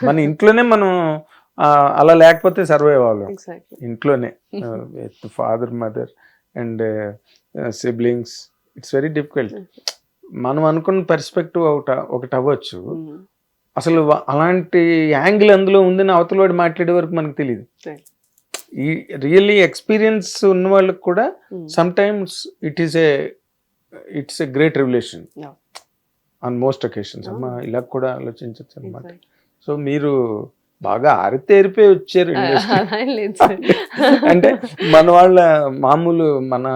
మన ఇంట్లోనే మనం అలా లేకపోతే సర్వైవ్ అవ్వలేం. ఎగ్జాక్ట్లీ. ఇంట్లోనే father mother and siblings it's very difficult. మనం అనుకున్న పర్స్పెక్టివ్ ఒకటి అవ్వచ్చు, అసలు అలాంటి యాంగిల్ అందులో ఉందని అవతల వాడు మాట్లాడే వరకు మనకు తెలియదు. ఈ రియల్లీ ఎక్స్పీరియన్స్ ఉన్న వాళ్ళకి కూడా some times it's a great revolution on most occasions. అమ్మా ఇలా కూడా ఆలోచించచ్చు అనమాట. సో మీరు బాగా ఆరితేరిపోయి వచ్చారు ఇండస్ట్రీ. అంటే మన వాళ్ళ మామూలు మన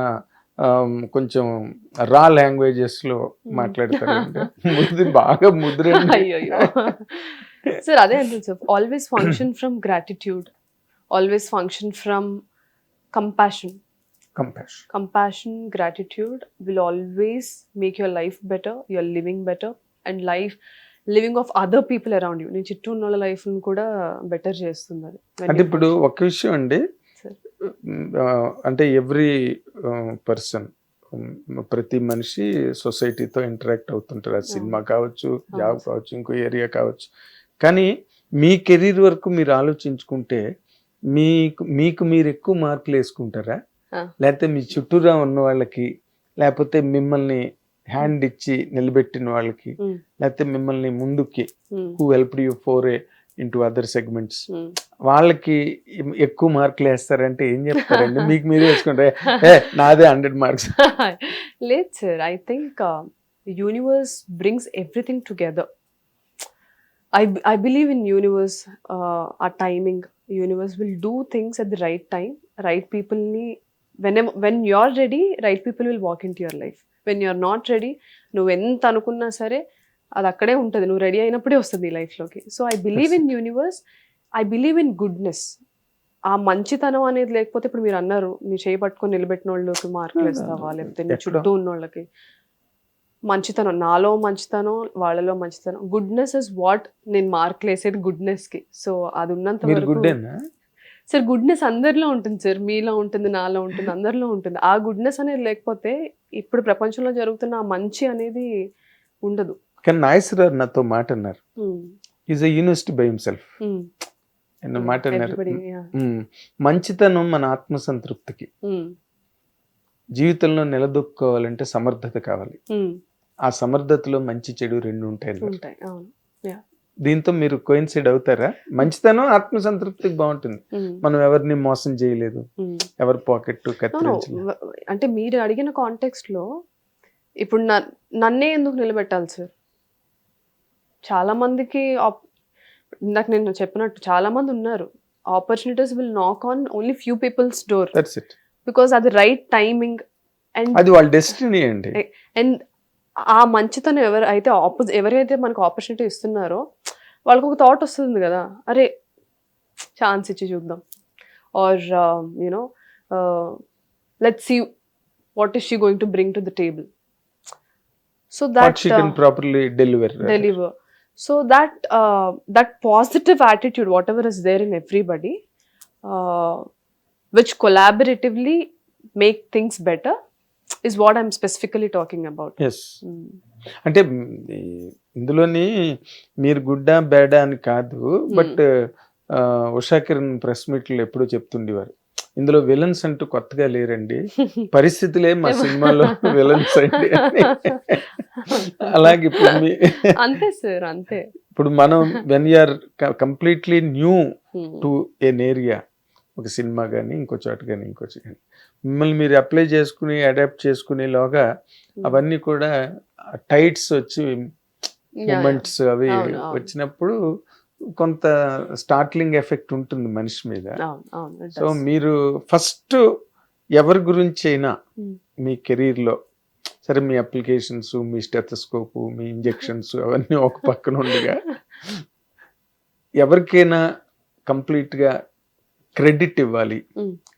కొంచెం రా లాంగ్వేజెస్ లో మాట్లాడతారు, బాగా ముద్రండి. సార్ అదే అంటుంది sir, always function from gratitude, always function from compassion. Compassion, gratitude will always make your life better, you're living better, and living of other people around you. నీ చుట్టూ ఉన్న లైఫ్ ని కూడా బెటర్ చేస్తుంది అది. అంటే ఇప్పుడు ఒక విషయం అండి, అంటే ఎవ్రీ పర్సన్, ప్రతి మనిషి సొసైటీతో ఇంటరాక్ట్ అవుతుంటారు. అది సినిమా కావచ్చు, జాబ్ కావచ్చు, ఇంకో ఏరియా కావచ్చు. కానీ మీ కెరీర్ వరకు మీరు ఆలోచించుకుంటే మీకు మీరు ఎక్కువ మార్కులు వేసుకుంటారా, లేకపోతే మీ చుట్టూరా ఉన్న వాళ్ళకి, లేకపోతే మిమ్మల్ని హ్యాండ్ ఇచ్చి నిలబెట్టిన వాళ్ళకి, లేకపోతే మిమ్మల్ని ముందుకి who helped you four into other segments, వాళ్ళకి ఎక్కువ మార్కులు వేస్తారంటే ఏం చెప్తారండి? మీకు మీరు వేసుకుంటారా నాదే 100 మార్క్స్? లేదు sir, I think universe brings everything together. I believe in universe, our timing. Universe will do things at the right time. Right people ni when you're ready, right people will walk into your life. When you're not ready, నువ్వు ఎంత అనుకున్నా సరే అది అక్కడే ఉంటుంది, నువ్వు ready అయినప్పుడే వస్తుంది ఈ లైఫ్లోకి. So I believe in universe, I believe in goodness. ఆ మంచితనం అనేది లేకపోతే, ఇప్పుడు మీరు అన్నారు నీ చేయి పట్టుకొని నిలబెట్టిన వాళ్ళకి మార్కులు ఇస్తావా, లేకపోతే నీ చుట్టూ ఉన్న వాళ్ళకి. మంచితనం, నాలో మంచితనం, వాళ్ళలో మంచితనం, గుడ్నెస్ ఇస్ వాట్ నేను మార్కులు వేసేది గుడ్నెస్ కి. సో అది ఉన్నంత వరకు సార్ గుడ్నెస్ అందరిలో ఉంటుంది సార్, మీలో ఉంటుంది, నాలో ఉంటుంది, అందరిలో ఉంటుంది. ఆ గుడ్నెస్ అనేది లేకపోతే ఇప్పుడు ప్రపంచంలో జరుగుతున్న ఆ మంచి అనేది ఉండదు. కానీ నాగేశ్వరరావు నాతో మాట అన్నారు, is a university by himself అన్న మాట అన్నారు. మంచితనం మన ఆత్మసంతృప్తికి, జీవితంలో నిలదొక్కుకోవాలంటే సమర్థత కావాలి. ఆ సమర్థతలో మంచి చెడు రెండు ఉంటాయి. దీంతో మీరు కోయిన్సైడ్ అవుతారా? మంచితనం ఆత్మసంతృప్తికి బాగుంటుంది, మనం ఎవరిని మోసం చేయలేదు, ఎవరి పాకెట్ కత్తిరించలేదు. అంటే మీరు అడిగిన కాంటెక్స్ట్ లో ఇప్పుడు నన్నే ఎందుకు నిలబెట్టాలి సార్? చాలా మందికి ఇందాక నేను చెప్పినట్టు చాలా మంది ఉన్నారు. Opportunities will knock on only few peoples door, because అది రైట్ టైమింగ్ అండ్ అది వాళ్ళ డెస్టినీ అండి. అండ్ ఆ మంచితనం ఎవరైతే మనకు ఆపర్చునిటీ ఇస్తున్నారో వాళ్ళకి ఒక థాట్ వస్తుంది కదా, అరే ఛాన్స్ ఇచ్చి చూద్దాం, or you know let's see what is she going to bring to the table, so that she can properly deliver. So that positive attitude, whatever is there in everybody, which collaboratively make things better, is what I'm specifically talking about. Yes. అంటే ఇందులోని మీరు గుడ్డా బేడా అని కాదు, but Usha Kiran press మీట్లు ఎప్పుడూ చెప్తుండేవారు, ఇందులో villains అంటూ కొత్తగా లేరండి, పరిస్థితులే మా సినిమాలో విలన్స్ అండి. అలాగే ఇప్పుడు అంతే సార్, అంతే. ఇప్పుడు మనం when you're completely new to an area, ఒక సినిమా కానీ ఇంకో చోట కానీ ఇంకో చోట కానీ, మిమ్మల్ని మీరు అప్లై చేసుకుని అడాప్ట్ చేసుకునేలోగా అవన్నీ కూడా టైట్స్ వచ్చి మూమెంట్స్ అవి వచ్చినప్పుడు కొంత స్టార్ట్లింగ్ ఎఫెక్ట్ ఉంటుంది మనిషి మీద. సో మీరు ఫస్ట్ ఎవరి గురించి అయినా మీ కెరీర్లో, సరే మీ అప్లికేషన్స్, మీ స్టెథోస్కోప్, మీ ఇంజెక్షన్స్ అవన్నీ ఒక పక్కన ఉండగా, ఎవరికైనా కంప్లీట్గా క్రెడిట్ ఇవ్వాలి,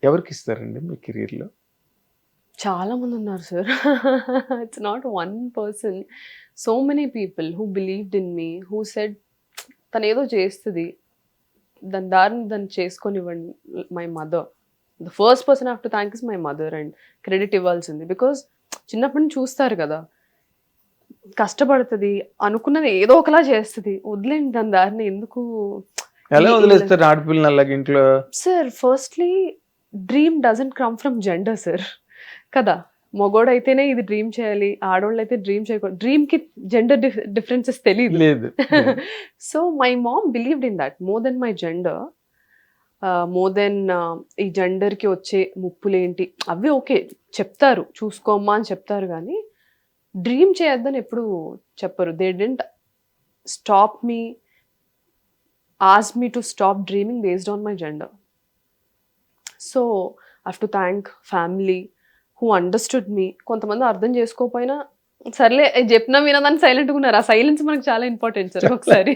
ఎవరికి ఇస్తారండి మీ కెరీర్లో? చాలా మంది ఉన్నారు sir. It's not one person, so many people who believed in me, who said తను ఏదో చేస్తుంది, దాన్ని చేసుకొనివ్వండి. My mother, the first person I have to thank is my mother, and credit ఇవ్వాల్సింది. బికాస్ చిన్నప్పటి నుంచి చూస్తారు కదా, కష్టపడుతుంది, అనుకున్నది ఏదో ఒకలా చేస్తుంది. వదిలేండి దాని దారిని ఎందుకు. ఎలా వదిలేస్తారు ఆడపిల్లని అలాగ ఇంట్లో? Sir firstly dream doesn't come from gender sir, కదా. మగోడైతేనే ఇది డ్రీమ్ చేయాలి, ఆడవాళ్ళు అయితే డ్రీమ్ చేయకూడదు. డ్రీమ్ కి జెండర్ డిఫరెన్సెస్ తెలియదు. లేదు. So my mom believed in that more than my gender, more than ఈ జెండర్ కి వచ్చే ముప్పులేంటి అవి ఓకే చెప్తారు, చూసుకోమ్మా అని చెప్తారు, కానీ డ్రీమ్ చేయొద్దని ఎప్పుడు చెప్పరు. They don't stop me, asked me to stop dreaming based on my gender. So I have to thank family who understood me. కొంతమంది అర్థం చేసుకోకపోయినా సర్లే చెప్పినా వినదని సైలెంట్గా ఉన్నారు. ఆ సైలెన్స్ మనకు చాలా ఇంపార్టెంట్ సార్ ఒకసారి,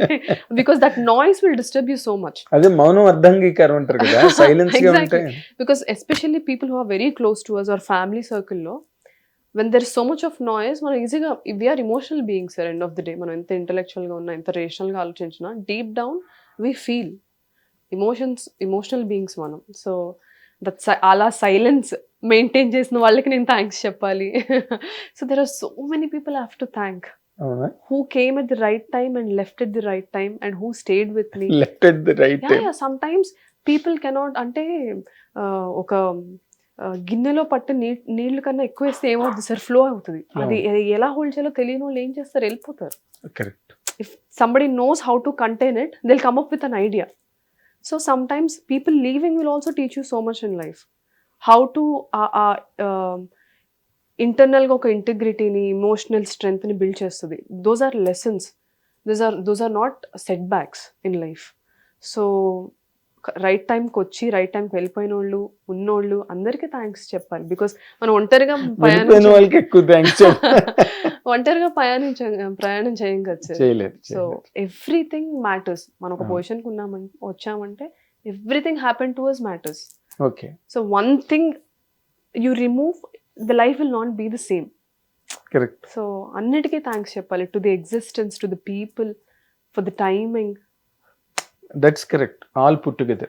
because that noise will disturb you so much. అదే మౌనం అర్ధంగీకారం అంటారు కదా, సైలెన్స్ గా ఉంటే. Because especially people who are very close to us our family సర్కిల్లో, when there is so much of noise, మనం ఈజీగా we're emotional beings sir. End of the day మనం ఎంత ఇంటెలెక్చువల్గా ఉన్నా, ఎంత రేషనల్గా ఆలోచించినా, deep down we feel emotional beings మనం. సో దట్ అలా సైలెన్స్ మెయింటైన్ చేసిన వాళ్ళకి నేను థ్యాంక్స్ చెప్పాలి. So there are so many people I have to thank, who came at the right time and left at the right time and who stayed with me. Left at the right time. Yeah, sometimes people cannot, అంటే ఒక గిన్నెలో పట్టు నీళ్ళు కన్నా ఎక్కువ వేస్తే ఏమవుతుంది sir, flow అవుతుంది. అది ఎలా హోల్డ్ చేయాలో తెలియని వాళ్ళు ఏం చేస్తారు, వెళ్ళిపోతారు. Correct. If somebody knows how to contain it, they'll come up with an idea. So sometimes people leaving will also teach you so much in life. How to internal ga oka integrity ni, emotional strength ni build chestadi. Those are lessons. Those are not setbacks in life. So right టైంకి వచ్చి right టైంకి వెళ్ళిపోయిన వాళ్ళు, ఉన్నోళ్ళు అందరికీ thanks చెప్పాలి. Because మనం ఒంటరిగా ఒంటరిగా ప్రయాణం చేయం కదా సార్. So everything matters. మనం ఒక పొజిషన్కి వచ్చామంటే everything happen to us matters. Okay. So one thing you remove, the life will not be the same. Correct. So అన్నిటికీ థ్యాంక్స్ చెప్పాలి, to the existence, to the people, for the timing. That's correct. All put together.